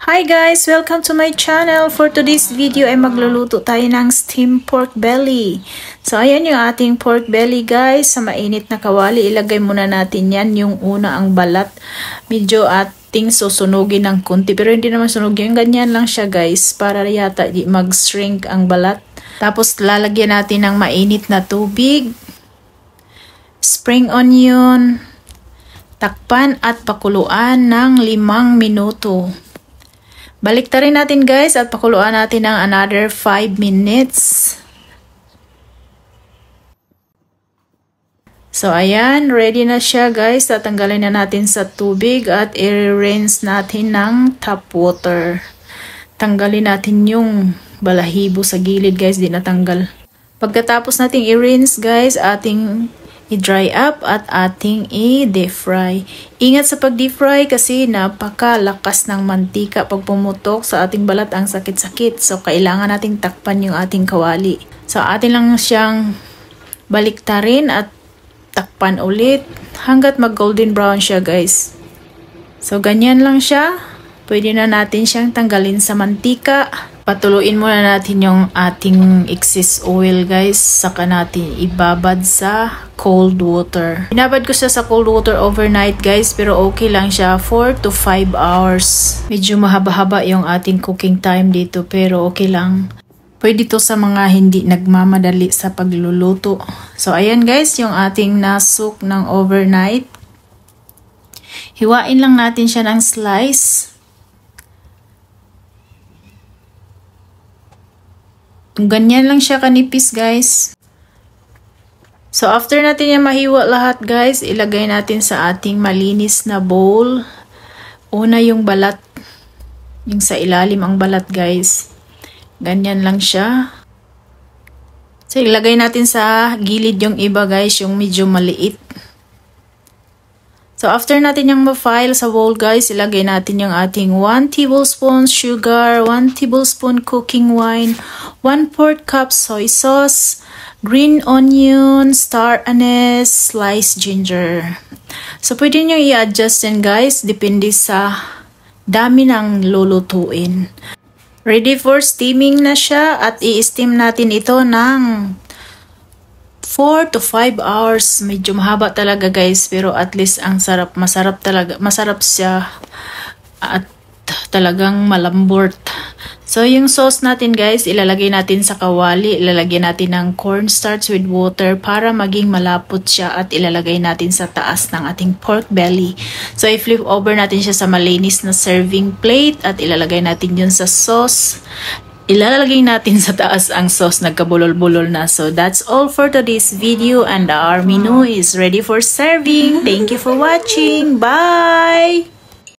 Hi guys! Welcome to my channel. For today's video ay magluluto tayo ng steamed pork belly. So ayan yung ating pork belly guys. Sa mainit na kawali, ilagay muna natin yan. Yung una ang balat. Medyo ating susunugin ng kunti. Pero hindi naman sunugin. Ganyan lang siya guys. Para yata mag-shrink ang balat. Tapos lalagyan natin ng mainit na tubig. Spring onion. Takpan at pakuluan ng 5 minuto. Baliktarin natin guys at pakuluan natin ng another 5 minutes. So ayan, ready na siya guys. Tatanggalin na natin sa tubig at i-rinse natin ng tap water. Tanggalin natin yung balahibo sa gilid guys, di natanggal. Pagkatapos nating i-rinse guys, ating i-dry up at ating i-deep fry. Ingat sa pag-deep fry kasi napakalakas ng mantika. Pag pumutok sa ating balat ang sakit-sakit. So, kailangan nating takpan yung ating kawali. So, atin lang siyang baliktarin at takpan ulit hanggat mag-golden brown siya guys. So, ganyan lang siya. Pwede na natin siyang tanggalin sa mantika. Patuluin muna natin yung ating excess oil guys. Saka natin ibabad sa cold water. Binabad ko siya sa cold water overnight guys. Pero okay lang siya 4 to 5 hours. Medyo mahaba-haba yung ating cooking time dito. Pero okay lang. Pwede to sa mga hindi nagmamadali sa pagluluto. So ayan guys yung ating nasuk ng overnight. Hiwain lang natin siya ng slice. Ganyan lang siya kanipis guys. So after natin yung mahiwa lahat guys, ilagay natin sa ating malinis na bowl. Una yung balat. Yung sa ilalim ang balat guys. Ganyan lang siya. So ilagay natin sa gilid yung iba guys, yung medyo maliit. So after natin yung ma-file sa bowl guys, ilagay natin yung ating 1 tablespoon sugar, 1 tablespoon cooking wine, 1/4 cup soy sauce, green onion, star anise, sliced ginger. So pwede nyo i-adjust yan guys, depende sa dami ng lulutuin. Ready for steaming na siya at i-steam natin ito ng 4 to 5 hours. Medyo mahaba talaga guys, pero at least ang sarap, masarap talaga, masarap siya at talagang malambot. So yung sauce natin guys, ilalagay natin sa kawali, ilalagay natin ng cornstarch with water para maging malapot siya at ilalagay natin sa taas ng ating pork belly. So i-flip over natin siya sa malinis na serving plate at ilalagay natin yun sa sauce. Ilalagay natin sa taas ang sauce, nagkabulol-bulol na. So that's all for today's video and our menu is ready for serving. Thank you for watching. Bye!